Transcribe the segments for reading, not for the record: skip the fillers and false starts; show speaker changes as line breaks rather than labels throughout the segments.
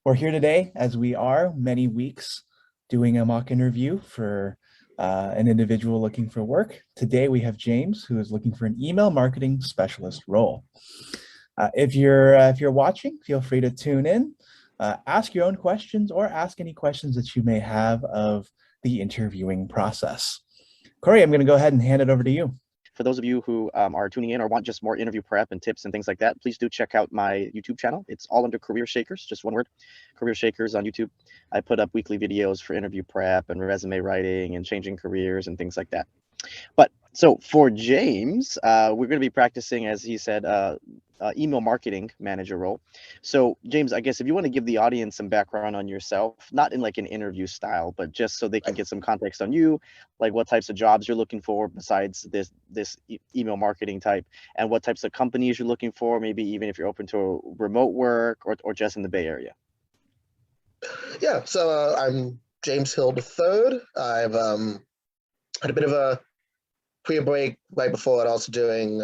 We're here today, as we are many weeks, doing a mock interview for an individual looking for work. Today we have James, who is looking for an email marketing specialist role. If you're watching, feel free to tune in, ask your own questions, or ask any questions that you may have of the interviewing process. Corey, I'm going to go ahead and hand it over to you.
For those of you who are tuning in or want just more interview prep and tips and things like that, please do check out my YouTube channel. It's all under CareerShakers, just one word, CareerShakers on YouTube. I put up weekly videos for interview prep and resume writing and changing careers and things like that. But so for James, we're going to be practicing, as he said, email marketing manager role. So James, I guess if you want to give the audience some background on yourself, not in like an interview style, but just so they can get some context on you, like what types of jobs you're looking for besides this email marketing type, and what types of companies you're looking for, maybe even if you're open to remote work or just in the Bay Area.
Yeah, so I'm James Hill III. I've had a bit of a career break right before it, also during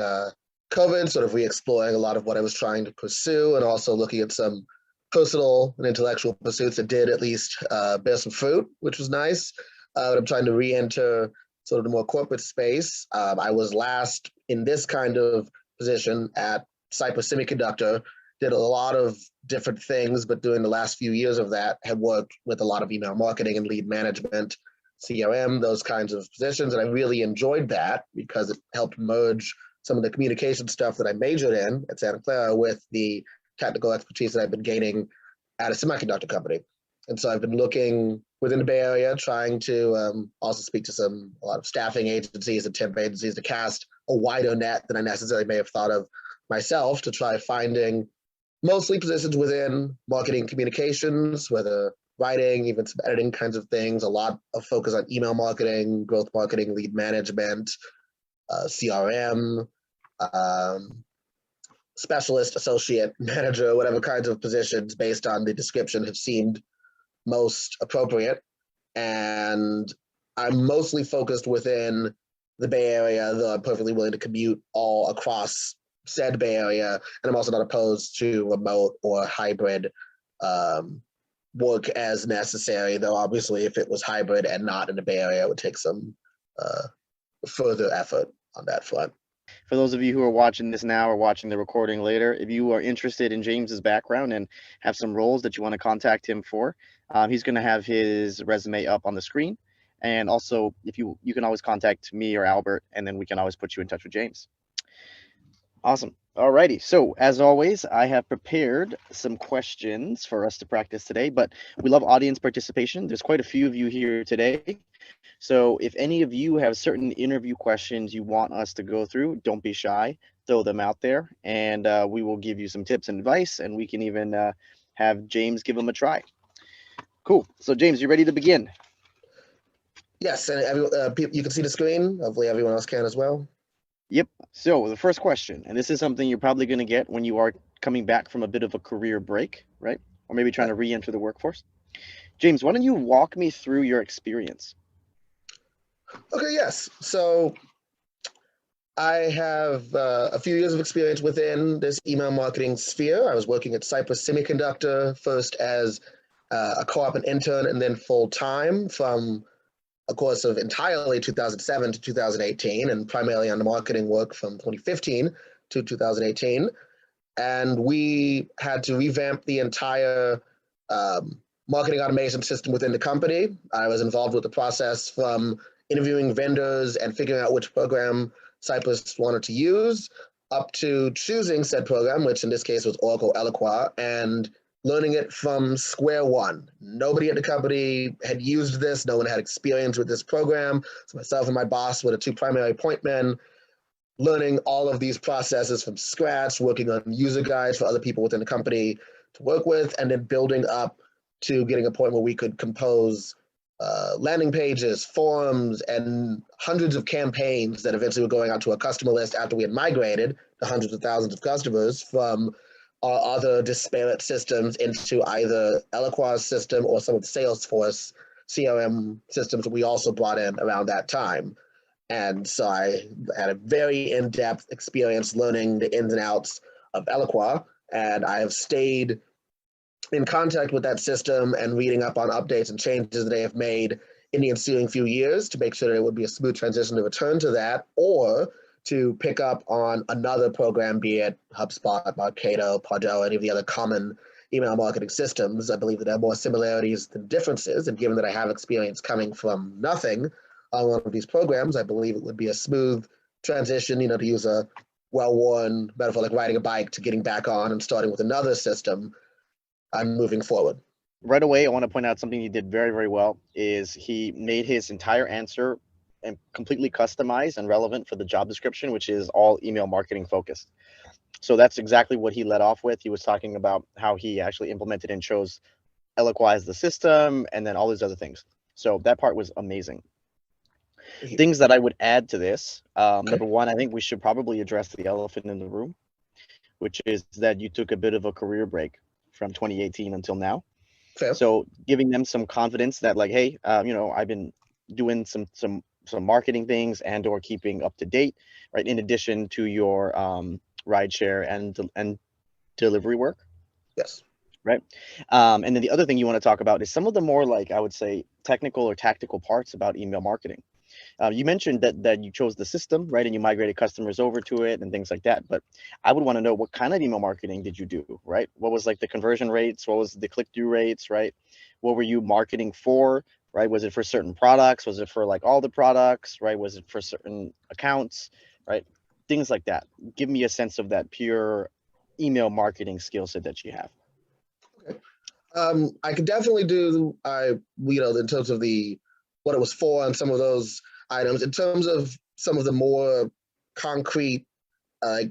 COVID, sort of re-exploring a lot of what I was trying to pursue and also looking at some personal and intellectual pursuits that did at least bear some fruit, which was nice. I'm trying to re-enter sort of the more corporate space. I was last in this kind of position at Cypress Semiconductor, did a lot of different things, but during the last few years of that, had worked with a lot of email marketing and lead management, CRM, those kinds of positions. And I really enjoyed that because it helped merge some of the communication stuff that I majored in at Santa Clara with the technical expertise that I've been gaining at a semiconductor company. And so I've been looking within the Bay Area, trying to also speak to a lot of staffing agencies and temp agencies to cast a wider net than I necessarily may have thought of myself, to try finding mostly positions within marketing communications, whether writing, even some editing kinds of things, a lot of focus on email marketing, growth marketing, lead management, CRM, specialist, associate, manager, whatever kinds of positions based on the description have seemed most appropriate. And I'm mostly focused within the Bay Area, though I'm perfectly willing to commute all across said Bay Area. And I'm also not opposed to remote or hybrid work as necessary, though obviously if it was hybrid and not in the Bay Area, it would take some further effort on that front.
For those of you who are watching this now or watching the recording later, if you are interested in James's background and have some roles that you want to contact him for, he's going to have his resume up on the screen. And also, if you can always contact me or Albert, and then we can always put you in touch with James. Awesome. Alrighty. So as always, I have prepared some questions for us to practice today, but we love audience participation. There's quite a few of you here today. So if any of you have certain interview questions you want us to go through, don't be shy, throw them out there, and we will give you some tips and advice, and we can even have James give them a try. Cool. So James, you ready to begin?
Yes, and you can see the screen. Hopefully everyone else can as well.
Yep. So the first question, and this is something you're probably going to get when you are coming back from a bit of a career break, right? Or maybe trying to re-enter the workforce. James, why don't you walk me through your experience?
Okay, yes. So I have a few years of experience within this email marketing sphere. I was working at Cypress Semiconductor, first as a co-op and intern, and then full-time from a course of entirely 2007 to 2018, and primarily on the marketing work from 2015 to 2018. And we had to revamp the entire marketing automation system within the company. I was involved with the process from interviewing vendors and figuring out which program Cypress wanted to use, up to choosing said program, which in this case was Oracle Eloqua, and learning it from square one. Nobody at the company had used this. No one had experience with this program. So myself and my boss were the two primary point men, learning all of these processes from scratch, working on user guides for other people within the company to work with, and then building up to getting a point where we could compose landing pages, forums, and hundreds of campaigns that eventually were going out to a customer list after we had migrated the hundreds of thousands of customers from our other disparate systems into either Eloqua's system or some of the Salesforce CRM systems that we also brought in around that time. And so I had a very in-depth experience learning the ins and outs of Eloqua, and I have stayed in contact with that system and reading up on updates and changes that they have made in the ensuing few years to make sure that it would be a smooth transition to return to that, or to pick up on another program, be it HubSpot, Marketo, Pardot, any of the other common email marketing systems. I believe that there are more similarities than differences. And given that I have experience coming from nothing on one of these programs, I believe it would be a smooth transition, to use a well-worn metaphor like riding a bike, to getting back on and starting with another system and moving forward.
Right away, I want to point out something he did very, very well is he made his entire answer and completely customized and relevant for the job description, which is all email marketing focused. So that's exactly what he led off with. He was talking about how he actually implemented and chose Eloqua as the system and then all these other things. So that part was amazing. Things that I would add to this. Number one, I think we should probably address the elephant in the room, which is that you took a bit of a career break from 2018 until now.
Fair.
So giving them some confidence that like, hey, I've been doing some marketing things and or keeping up to date, right? In addition to your rideshare and delivery work.
Yes.
Right. And then the other thing you want to talk about is some of the more, like, I would say, technical or tactical parts about email marketing. You mentioned that you chose the system, right? And you migrated customers over to it and things like that. But I would want to know, what kind of email marketing did you do, right? What was like the conversion rates? What was the click-through rates, right? What were you marketing for, right? Was it for certain products? Was it for like all the products, right? Was it for certain accounts, right? Things like that. Give me a sense of that pure email marketing skill set that you have.
Okay. I could definitely do, in terms of what it was for and some of those items. In terms of some of the more concrete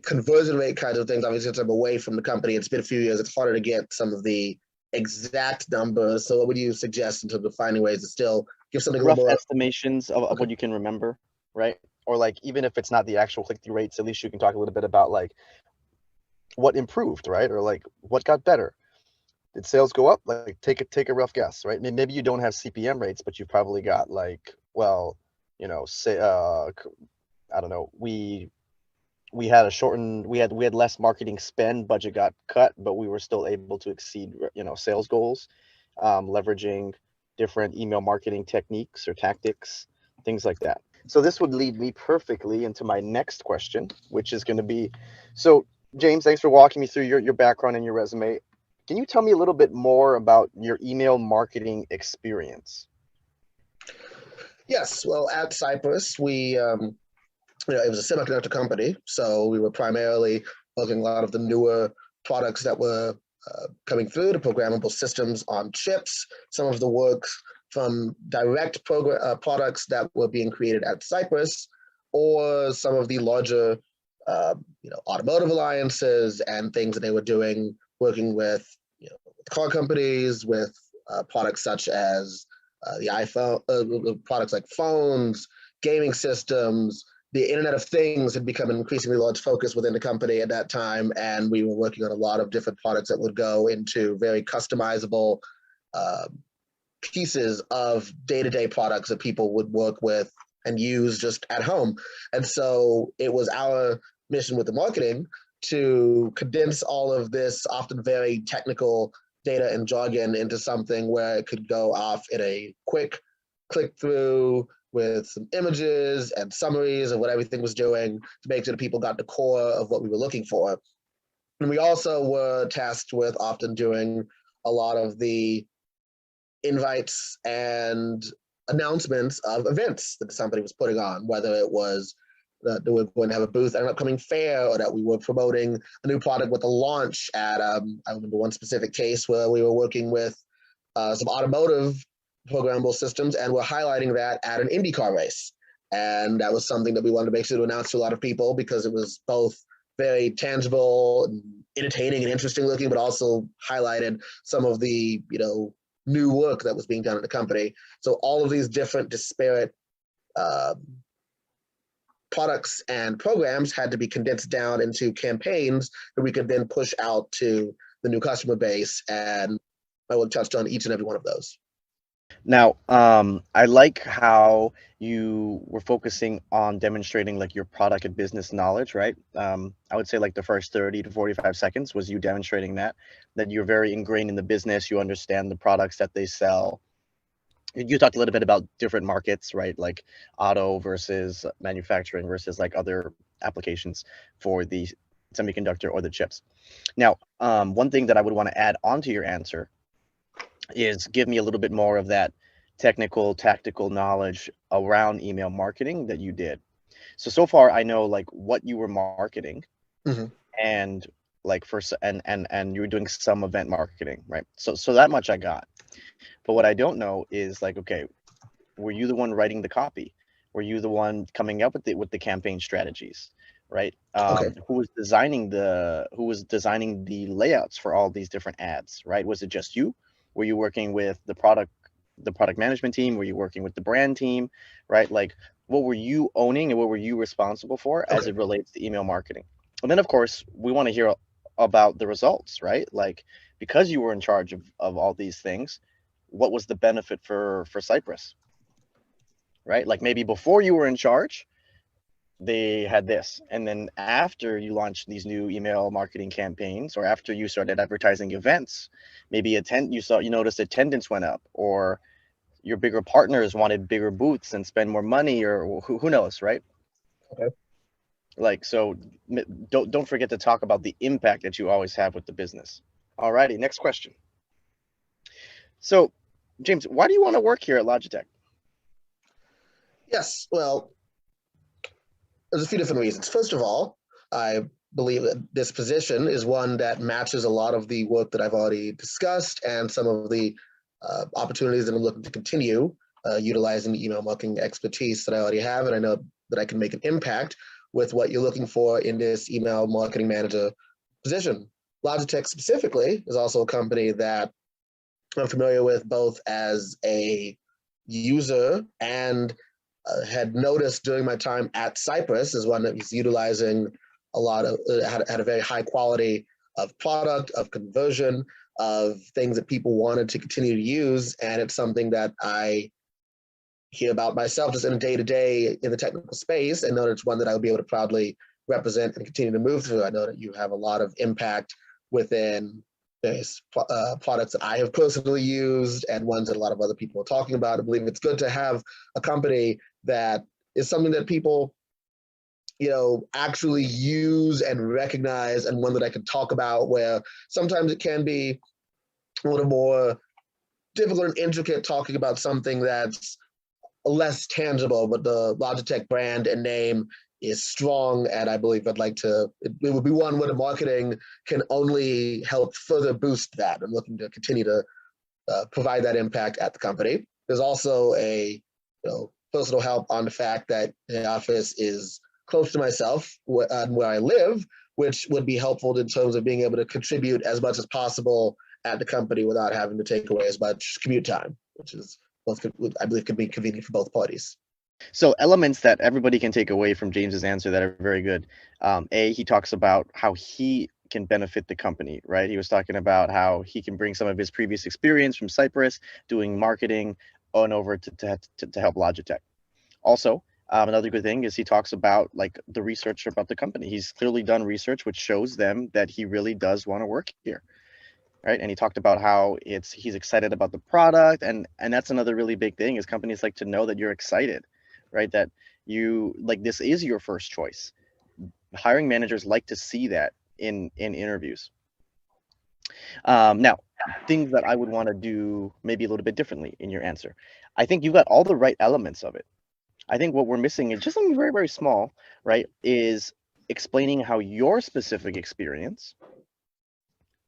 conversion rate kinds of things, obviously, since I'm away from the company, it's been a few years, it's harder to get some of the exact numbers. So what would you suggest in terms of finding ways to still give something
Rough
a little more
estimations of what you can remember, right? Or like, even if it's not the actual click-through rates, at least you can talk a little bit about like what improved, right? Or like what got better. Did sales go up? Like take a rough guess, right? Maybe you don't have CPM rates, but you've probably got like, well, say I don't know, we had we had less marketing spend, budget got cut, but we were still able to exceed sales goals, leveraging different email marketing techniques or tactics, things like that. So this would lead me perfectly into my next question, which is going to be, so James, thanks for walking me through your background and your resume. Can you tell me a little bit more about your email marketing experience?
Yes. Well, at Cypress, we, it was a semiconductor company, so we were primarily working a lot of the newer products that were coming through, the programmable systems on chips, some of the work from direct products that were being created at Cypress, or some of the larger, automotive alliances and things that they were doing, working with, car companies, with products such as the iPhone, products like phones, gaming systems. The Internet of Things had become an increasingly large focus within the company at that time, and we were working on a lot of different products that would go into very customizable pieces of day-to-day products that people would work with and use just at home. And so it was our mission with the marketing to condense all of this often very technical data and jargon into something where it could go off in a quick click through with some images and summaries of what everything was doing to make sure that people got the core of what we were looking for. And we also were tasked with often doing a lot of the invites and announcements of events that the company was putting on, whether it was that we were going to have a booth at an upcoming fair, or that we were promoting a new product with a launch at, I remember one specific case where we were working with some automotive programmable systems, and we're highlighting that at an IndyCar race. And that was something that we wanted to make sure to announce to a lot of people, because it was both very tangible and entertaining and interesting looking, but also highlighted some of the, new work that was being done at the company. So all of these different disparate products and programs had to be condensed down into campaigns that we could then push out to the new customer base. And I will touch on each and every one of those.
Now, I like how you were focusing on demonstrating like your product and business knowledge, right? I would say like the first 30 to 45 seconds was you demonstrating that you're very ingrained in the business, you understand the products that they sell. You talked a little bit about different markets, right? Like auto versus manufacturing versus like other applications for the semiconductor or the chips. Now, one thing that I would want to add onto your answer is give me a little bit more of that technical, tactical knowledge around email marketing that you did. So far I know like what you were marketing
Mhm.
and like and you were doing some event marketing, right? So that much I got. But what I don't know is like, okay, were you the one writing the copy? Were you the one coming up with the campaign strategies, right?
Okay.
Who was designing the layouts for all these different ads, right? Was it just you? Were you working with the product management team? Were you working with the brand team, right? Like, what were you owning and what were you responsible for as
Okay.
it relates to email marketing? And then, of course, we want to hear about the results, right? Like, because you were in charge of all these things, what was the benefit for Cypress, right? Like maybe before you were in charge, they had this. And then after you launched these new email marketing campaigns or after you started advertising events, maybe you noticed attendance went up or your bigger partners wanted bigger booths and spend more money or who knows, right?
Okay.
Like so don't forget to talk about the impact that you always have with the business. Alrighty, next question. So James, why do you want to work here at Logitech?
Yes. Well, there's a few different reasons. First of all, I believe that this position is one that matches a lot of the work that I've already discussed and some of the opportunities that I'm looking to continue utilizing the email marketing expertise that I already have. And I know that I can make an impact with what you're looking for in this email marketing manager position. Logitech specifically is also a company that I'm familiar with both as a user and had noticed during my time at Cypress is one that was utilizing a lot of, had a very high quality of product, of conversion, of things that people wanted to continue to use. And it's something that I hear about myself just in a day to day in the technical space and know that it's one that I would be able to proudly represent and continue to move through. I know that you have a lot of impact within various products that I have personally used and ones that a lot of other people are talking about. I believe it's good to have a company that is something that people, actually use and recognize, and one that I can talk about, where sometimes it can be a little more difficult and intricate talking about something that's less tangible, but the Logitech brand and name is strong. And I believe it would be one where the marketing can only help further boost that. I'm looking to continue to provide that impact at the company. There's also a personal help on the fact that the office is close to myself where I live, which would be helpful in terms of being able to contribute as much as possible at the company without having to take away as much commute time, which is both, I believe, could be convenient for both parties.
So elements that everybody can take away from James's answer that are very good. He talks about how he can benefit the company, right? He was talking about how he can bring some of his previous experience from Cypress doing marketing on over to help Logitech. Also, another good thing is he talks about like the research about the company. He's clearly done research which shows them that he really does want to work here, right? And he talked about how he's excited about the product, and that's another really big thing is companies like to know that you're excited, right? That you like this is your first choice. Hiring managers like to see that in interviews. Now, things that I would want to do maybe a little bit differently in your answer. I think you've got all the right elements of it. I think what we're missing is just something very, very small, right? Is explaining how your specific experience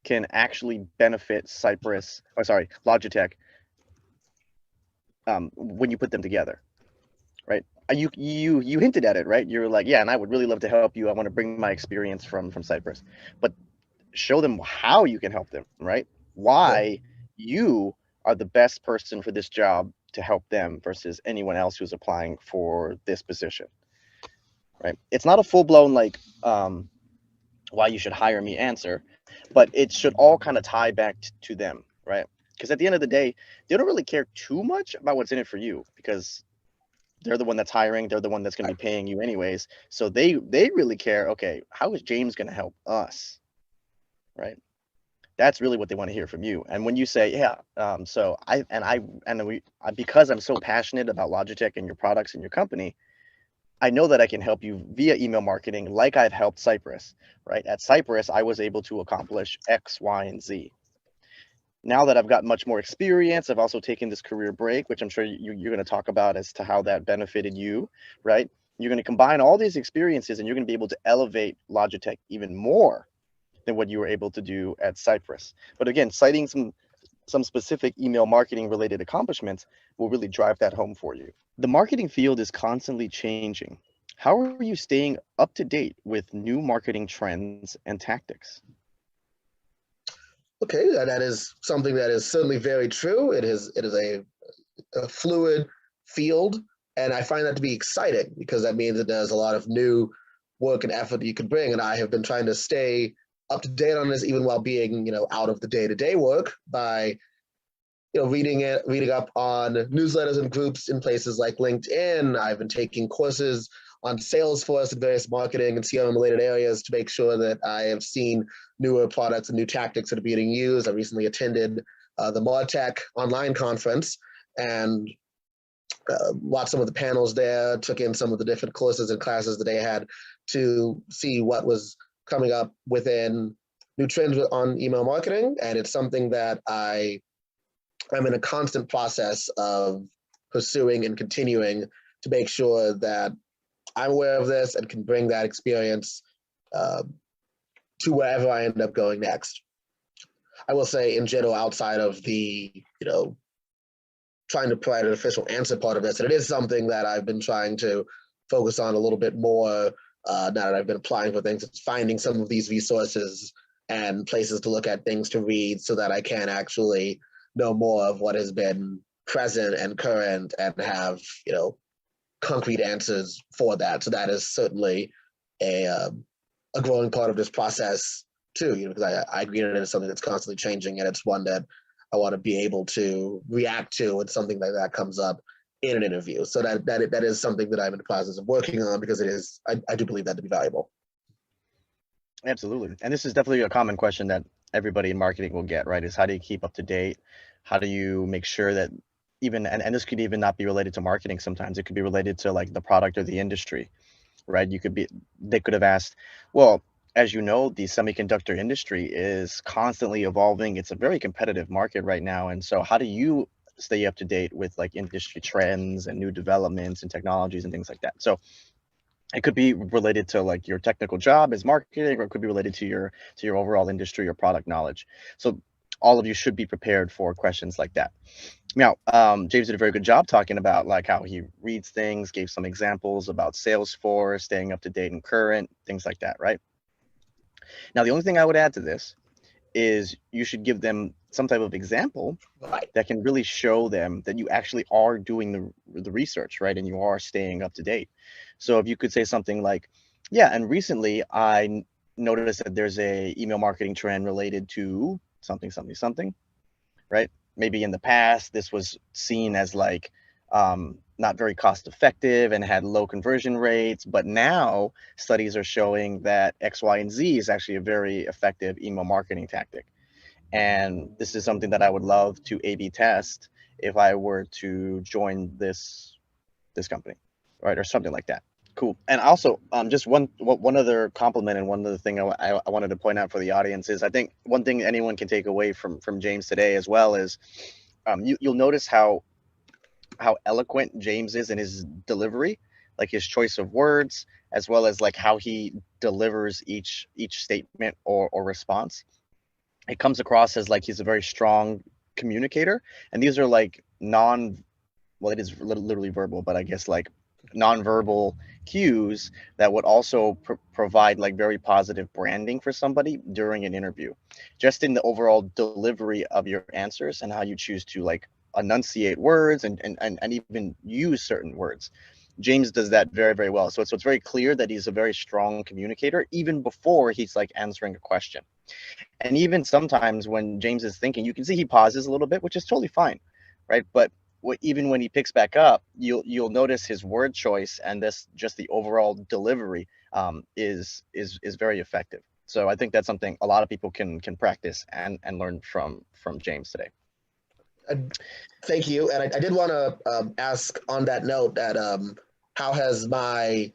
can actually benefit Logitech when you put them together, right? You hinted at it, right? You're like, yeah, and I would really love to help you. I want to bring my experience from Cypress, but show them how you can help them, right?
Okay.
Why you are the best person for this job to help them versus anyone else who's applying for this position, right? It's not a full blown like why you should hire me answer, but it should all kind of tie back to them, right? Because at the end of the day, they don't really care too much about what's in it for you, because they're the one that's hiring, they're the one that's going to be paying you anyways. So they really care, okay, how is James going to help us, right? That's really what they want to hear from you. And when you say, yeah, so because I'm so passionate about Logitech and your products and your company, I know that I can help you via email marketing, like I've helped Cypress, right? At Cypress, I was able to accomplish X, Y, and Z. Now that I've got much more experience, I've also taken this career break, which I'm sure you're going to talk about as to how that benefited you, right? You're going to combine all these experiences and you're going to be able to elevate Logitech even more than what you were able to do at Cypress. But again, citing some specific email marketing related accomplishments will really drive that home for you. The marketing field is constantly changing. How are you staying up to date with new marketing trends and tactics?
Okay, that is something that is certainly very true. It is a fluid field, and I find that to be exciting because that means that there's a lot of new work and effort you can bring. And I have been trying to stay up to date on this, even while being, out of the day-to-day work by, reading up on newsletters and groups in places like LinkedIn. I've been taking courses on Salesforce and various marketing and CRM related areas to make sure that I have seen newer products and new tactics that are being used. I recently attended the MarTech online conference and watched some of the panels there, took in some of the different courses and classes that they had to see what was coming up within new trends on email marketing. And it's something that I'm in a constant process of pursuing and continuing to make sure that I'm aware of this and can bring that experience to wherever I end up going next. I will say in general, outside of the, trying to provide an official answer part of this, and it is something that I've been trying to focus on a little bit more now that I've been applying for things. It's finding some of these resources and places to look at, things to read, so that I can actually know more of what has been present and current and have, concrete answers for that. So that is certainly a growing part of this process too, because I agree that it is something that's constantly changing, and it's one that I want to be able to react to when something like that comes up in an interview. So that is something that I'm in the process of working on, because it is, I do believe that to be valuable.
Absolutely. And this is definitely a common question that everybody in marketing will get, right? Is how do you keep up to date? How do you make sure that and this could even not be related to marketing sometimes. It could be related to like the product or the industry, right? They could have asked, well, as you know, the semiconductor industry is constantly evolving. It's a very competitive market right now. And so how do you stay up to date with like industry trends and new developments and technologies and things like that? So it could be related to like your technical job as marketing, or it could be related to your overall industry or product knowledge. So all of you should be prepared for questions like that. Now, James did a very good job talking about like how he reads things, gave some examples about Salesforce, staying up to date and current, things like that, right? Now, the only thing I would add to this is you should give them some type of example that can really show them that you actually are doing the research, right? And you are staying up to date. So if you could say something like, yeah, and recently I noticed that there's a email marketing trend related to something, something, something, right? Maybe in the past, this was seen as like not very cost effective and had low conversion rates. But now studies are showing that X, Y, and Z is actually a very effective email marketing tactic. And this is something that I would love to A/B test if I were to join this company, right? Or something like that. Cool. And also, just one other compliment and one other thing I wanted to point out for the audience is I think one thing anyone can take away from James today as well is you'll notice how eloquent James is in his delivery, like his choice of words, as well as like how he delivers each statement or response. It comes across as like he's a very strong communicator, and these are like well, it is literally verbal, but I guess like nonverbal cues that would also provide like very positive branding for somebody during an interview, just in the overall delivery of your answers and how you choose to like enunciate words and even use certain words. James does that very, very well. So it's very clear that he's a very strong communicator even before he's like answering a question. And even sometimes when James is thinking, you can see he pauses a little bit, which is totally fine, right? But even when he picks back up, you'll notice his word choice and this just the overall delivery is very effective. So I think that's something a lot of people can practice and learn from James today.
Thank you. And I did want to ask on that note that how has my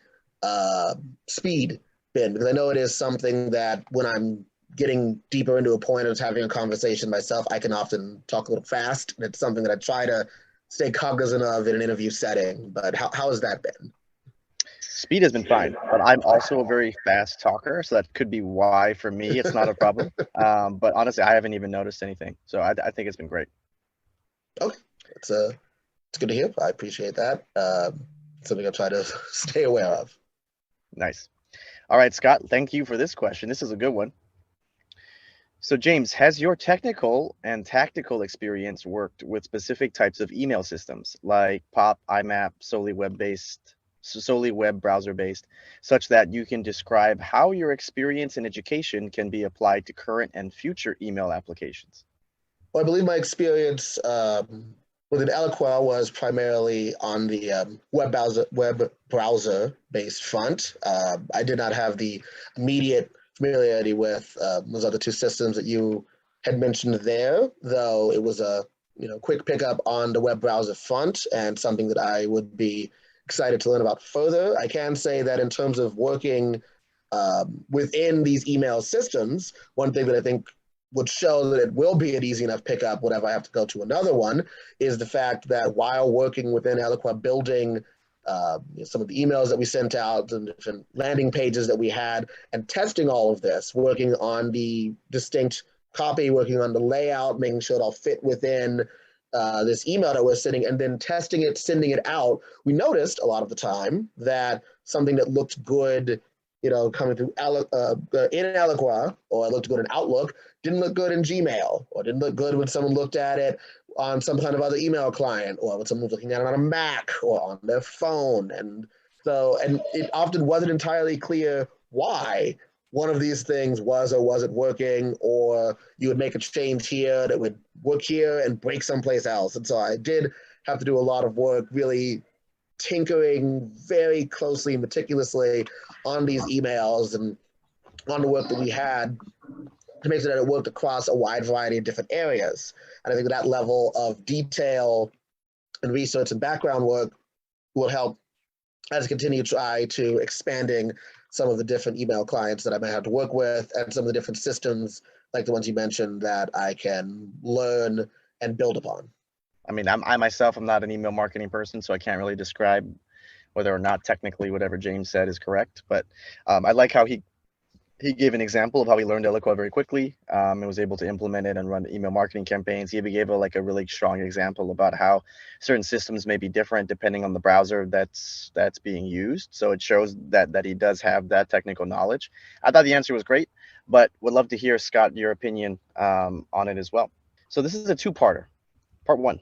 speed been? Because I know it is something that when I'm getting deeper into a point of having a conversation myself, I can often talk a little fast. And it's something that I try to stay cognizant of in an interview setting. But how has that been?
Speed has been fine, but I'm also a very fast talker, so that could be why for me it's not a problem. But honestly, I haven't even noticed anything, so I think it's been great.
Okay, it's good to hear. I appreciate that. Something I try to stay aware of.
Nice. All right, Scott, thank you for this question. This is a good one. So James, has your technical and tactical experience worked with specific types of email systems like POP, IMAP, solely web browser based, such that you can describe how your experience in education can be applied to current and future email applications?
Well, I believe my experience within Eloqua was primarily on the web browser based front. I did not have the immediate familiarity with those other two systems that you had mentioned there, though it was a quick pickup on the web browser front and something that I would be excited to learn about further. I can say that in terms of working within these email systems, one thing that I think would show that it will be an easy enough pickup whenever I have to go to another one is the fact that while working within Eloqua, building some of the emails that we sent out and different landing pages that we had and testing all of this, working on the distinct copy, working on the layout, making sure it all fit within this email that we're sending, and then testing it, sending it out, we noticed a lot of the time that something that looked good, coming through in Eloqua, or it looked good in Outlook, didn't look good in Gmail, or didn't look good when someone looked at it on some kind of other email client, or when someone's looking at it on a Mac or on their phone. And it often wasn't entirely clear why one of these things was or wasn't working, or you would make a change here that would work here and break someplace else. And so I did have to do a lot of work really tinkering very closely, meticulously on these emails and on the work that we had to make sure that it worked across a wide variety of different areas. And I think that level of detail and research and background work will help as I continue to try to expanding some of the different email clients that I might have to work with and some of the different systems like the ones you mentioned that I can learn and build upon.
I mean, I myself, I'm not an email marketing person, so I can't really describe whether or not technically whatever James said is correct. But I like how he gave an example of how he learned Eloqua very quickly and was able to implement it and run email marketing campaigns. He gave a really strong example about how certain systems may be different depending on the browser that's being used. So it shows that he does have that technical knowledge. I thought the answer was great, but would love to hear, Scott, your opinion on it as well. So this is a two-parter. Part one.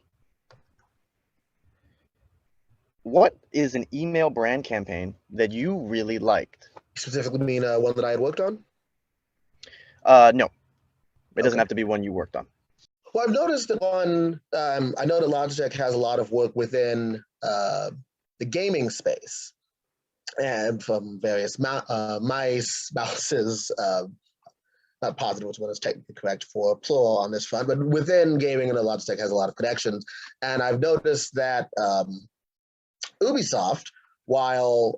What is an email brand campaign that you really liked?
Specifically mean one that I had worked on?
No, it doesn't have to be one you worked on.
Well, I've noticed that I know that Logitech has a lot of work within the gaming space, and from various mice, mouses, not positive which one is technically correct for plural on this front, but within gaming, and Logitech has a lot of connections. And I've noticed that Ubisoft, while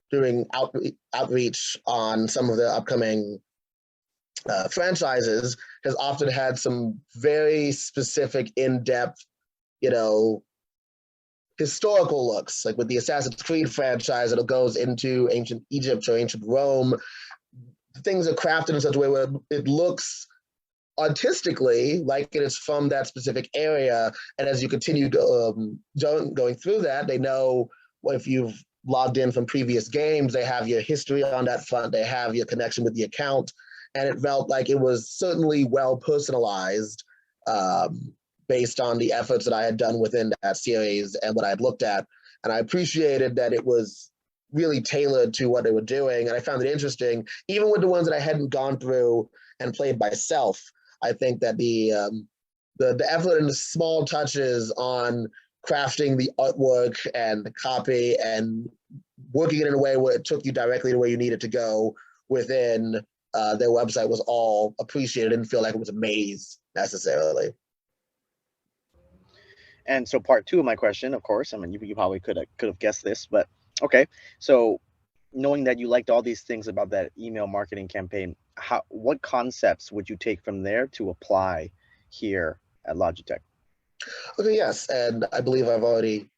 doing outreach on some of their upcoming franchises, has often had some very specific, in-depth, historical looks. Like with the Assassin's Creed franchise, it goes into ancient Egypt or ancient Rome. Things are crafted in such a way where it looks artistically like it is from that specific area. And as you continue going through that, they know if you've logged in from previous games, they have your history on that front, they have your connection with the account. And it felt like it was certainly well personalized based on the efforts that I had done within that series and what I had looked at. And I appreciated that it was really tailored to what they were doing. And I found it interesting, even with the ones that I hadn't gone through and played by self. I think that the effort and the small touches on crafting the artwork and the copy and working it in a way where it took you directly to where you needed to go within their website was all appreciated. Didn't feel like it was a maze necessarily.
And so part two of my question, of course, I mean, you probably could have guessed this, but okay. So knowing that you liked all these things about that email marketing campaign, what concepts would you take from there to apply here at Logitech?
Okay, yes, and I believe I've already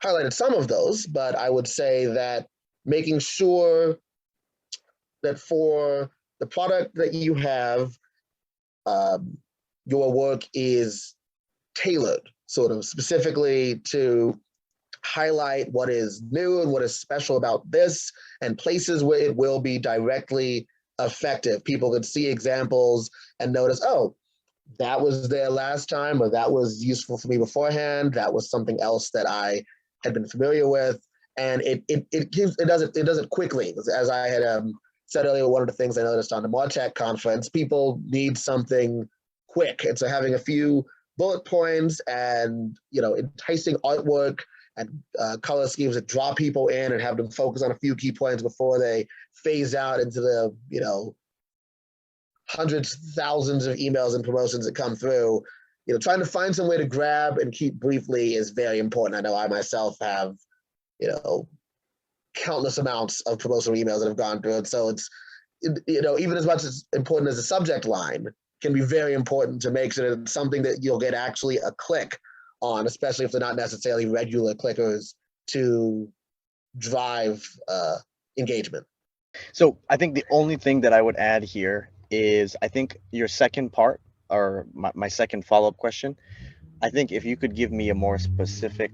highlighted some of those, but I would say that making sure that for the product that you have, your work is tailored, sort of specifically to highlight what is new and what is special about this, and places where it will be directly effective. People could see examples and notice, oh, that was there last time, or that was useful for me beforehand. That was something else that I had been familiar with, and it does it quickly. As I had said earlier, one of the things I noticed on the Martech conference, people need something quick, and so having a few bullet points and enticing artwork and color schemes that draw people in and have them focus on a few key points before they phase out into the hundreds, thousands of emails and promotions that come through. Trying to find some way to grab and keep briefly is very important. I know I myself have countless amounts of promotional emails that have gone through it. So it's even as much as important as the subject line can be very important to make sure that it's something that you'll get actually a click on, especially if they're not necessarily regular clickers to drive engagement.
So I think the only thing that I would add here is I think your second part, or my second follow-up question, I think if you could give me a more specific,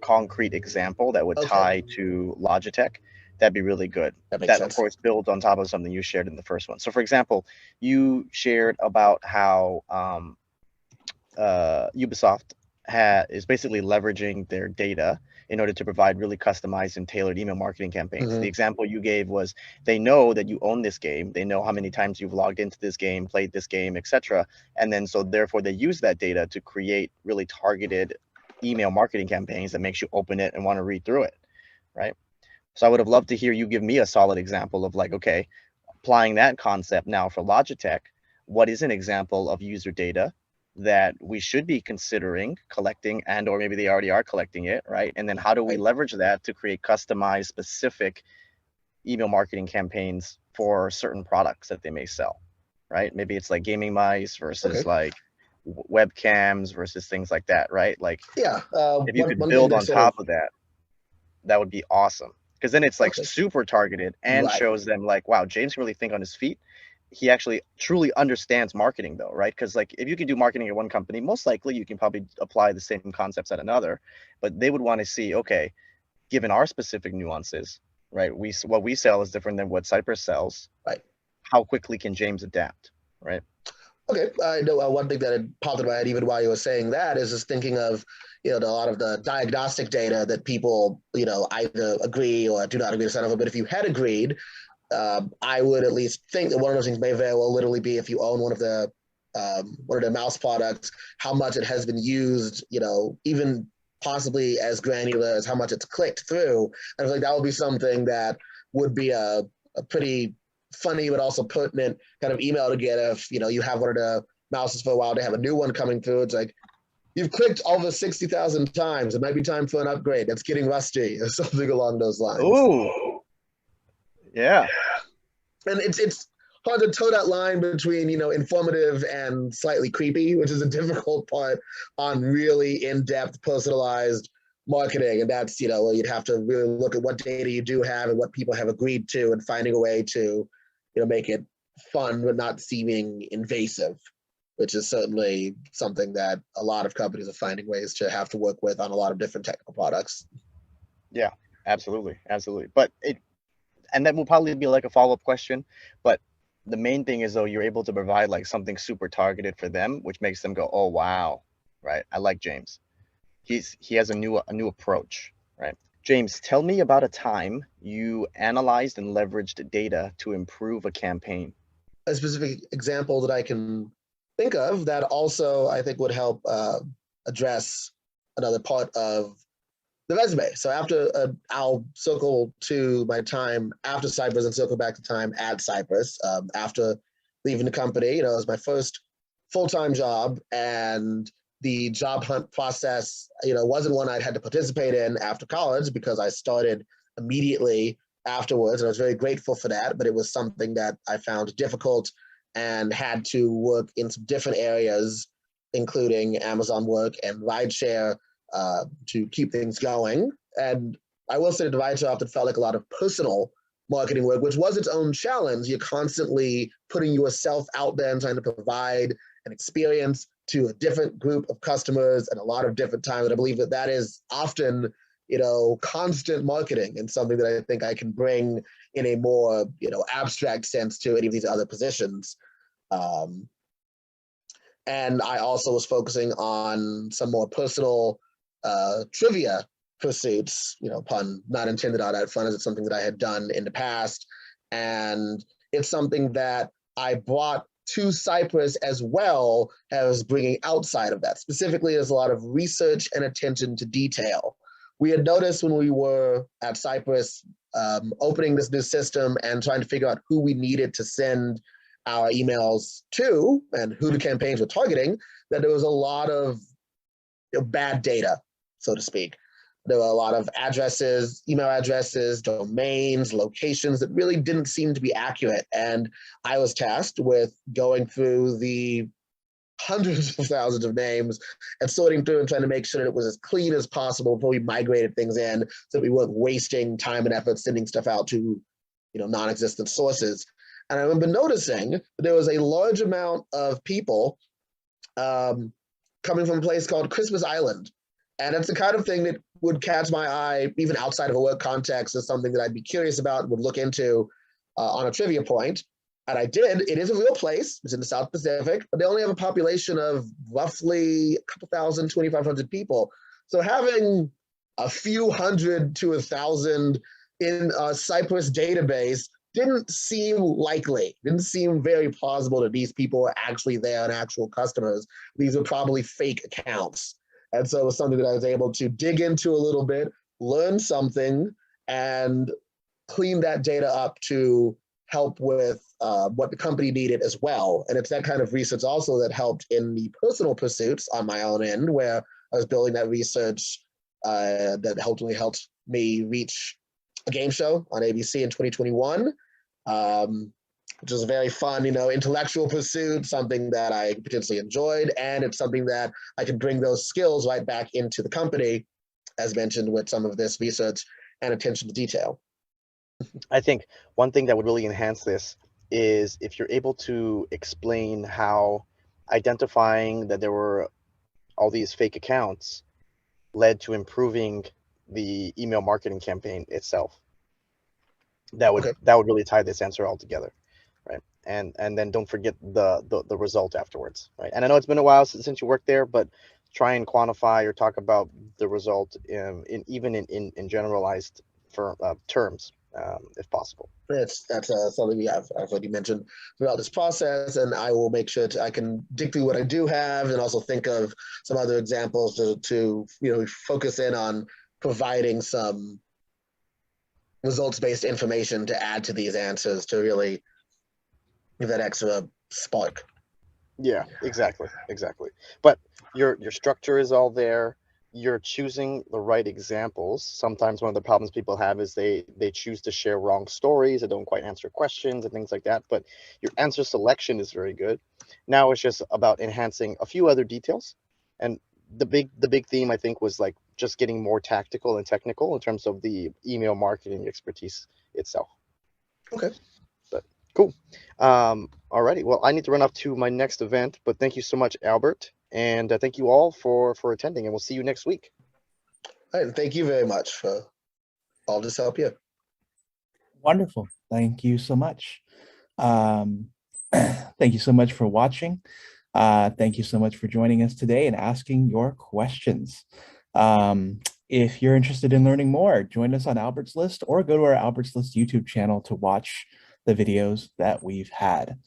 concrete example that would tie to Logitech, that'd be really good.
That
of course builds on top of something you shared in the first one. So for example, you shared about how Ubisoft is basically leveraging their data in order to provide really customized and tailored email marketing campaigns.
Mhm.
The example you gave was they know that you own this game, they know how many times you've logged into this game, played this game, etc. And then so therefore they use that data to create really targeted email marketing campaigns that makes you open it and want to read through it, right? So I would have loved to hear you give me a solid example of like, okay, applying that concept now for Logitech, what is an example of user data that we should be considering collecting, and or maybe they already are collecting it, right? And then how do we leverage that to create customized, specific email marketing campaigns for certain products that they may sell, right? Maybe it's like gaming mice versus like webcams versus things like that, right? Like, if you could build on top of that, that would be awesome. Because then it's like super targeted and shows them like, wow, James can really think on his feet. He actually truly understands marketing though, right? Because like if you can do marketing at one company, most likely you can probably apply the same concepts at another, but they would want to see, okay, given our specific nuances, right? What we sell is different than what Cypress sells.
Right.
How quickly can James adapt, right?
Okay, I know one thing that had popped in my head even while you were saying that is just thinking of a lot of the diagnostic data that people either agree or do not agree to some of it. But if you had agreed, I would at least think that one of those things may very well literally be if you own one of the mouse products, how much it has been used, even possibly as granular as how much it's clicked through. And I feel like that would be something that would be a pretty funny but also pertinent kind of email to get if you have one of the mouses for a while, they have a new one coming through. It's like, you've clicked over 60,000 times. It might be time for an upgrade. That's getting rusty or something along those lines.
Ooh. Yeah.
And it's hard to toe that line between, informative and slightly creepy, which is a difficult part on really in-depth, personalized marketing. And that's, where you'd have to really look at what data you do have and what people have agreed to and finding a way to, make it fun but not seeming invasive, which is certainly something that a lot of companies are finding ways to have to work with on a lot of different technical products.
Yeah, absolutely. But and that will probably be like a follow-up question, but the main thing is though you're able to provide like something super targeted for them, which makes them go, oh wow, right? I like James. He has a new approach, right? James, tell me about a time you analyzed and leveraged data to improve a campaign.
a specific example that I can think of that also I think would help address another part of the resume. So after I'll circle to my time after Cypress and circle back to time at Cypress. After leaving the company, it was my first full-time job, and the job hunt process, wasn't one I'd had to participate in after college because I started immediately afterwards. And I was very grateful for that, but it was something that I found difficult and had to work in some different areas, including Amazon work and rideshare, to keep things going. And I will say the rideshare often felt like a lot of personal marketing work, which was its own challenge. You're constantly putting yourself out there and trying to provide an experience to a different group of customers and a lot of different times. And I believe that that is often, constant marketing, and something that I think I can bring in a more, abstract sense to any of these other positions. And I also was focusing on some more personal trivia pursuits, pun not intended on that front, as it's something that I had done in the past. And it's something that I brought to Cypress as well as bringing outside of that. Specifically, there's a lot of research and attention to detail. We had noticed when we were at Cypress opening this new system and trying to figure out who we needed to send our emails to and who the campaigns were targeting, that there was a lot of bad data, so to speak. There were a lot of addresses, email addresses, domains, locations that really didn't seem to be accurate. And I was tasked with going through the hundreds of thousands of names and sorting through and trying to make sure that it was as clean as possible before we migrated things in, so that we weren't wasting time and effort sending stuff out to, non-existent sources. And I remember noticing that there was a large amount of people coming from a place called Christmas Island. And it's the kind of thing that would catch my eye, even outside of a work context, as something that I'd be curious about and would look into on a trivia point. And I did. It is a real place. It's in the South Pacific, but they only have a population of roughly a couple thousand, 2,500 people. So having a few hundred to 1,000 in a Cypress database didn't seem likely, didn't seem very plausible that these people were actually there and actual customers. These were probably fake accounts. And so it was something that I was able to dig into a little bit, learn something, and clean that data up to help with what the company needed as well. And it's that kind of research also that helped in the personal pursuits on my own end, where I was building that research that ultimately helped me reach a game show on ABC in 2021, which was a very fun, intellectual pursuit, something that I potentially enjoyed. And it's something that I can bring those skills right back into the company, as mentioned, with some of this research and attention to detail.
I think one thing that would really enhance this is if you're able to explain how identifying that there were all these fake accounts led to improving the email marketing campaign itself. That would really tie this answer all together, right? And then don't forget the result afterwards, right? And I know it's been a while since you worked there, but try and quantify or talk about the result in generalized terms, if possible.
That's something I've already mentioned throughout this process, and I will make sure I can dig through what I do have and also think of some other examples to focus in on providing some results-based information to add to these answers to really give that extra spark.
Yeah, exactly. But your structure is all there. You're choosing the right examples. Sometimes one of the problems people have is they choose to share wrong stories that don't quite answer questions and things like that. But your answer selection is very good. Now it's just about enhancing a few other details. And the big theme, I think, was like just getting more tactical and technical in terms of the email marketing expertise itself.
Okay.
But cool. Alrighty. Well, I need to run off to my next event, but thank you so much, Albert. And thank you all for attending, and we'll see you next week.
All right, and thank you very much for all this help here.
Wonderful. Thank you so much. Thank you so much for watching. Thank you so much for joining us today and asking your questions. If you're interested in learning more, join us on Albert's List or go to our Albert's List YouTube channel to watch the videos that we've had.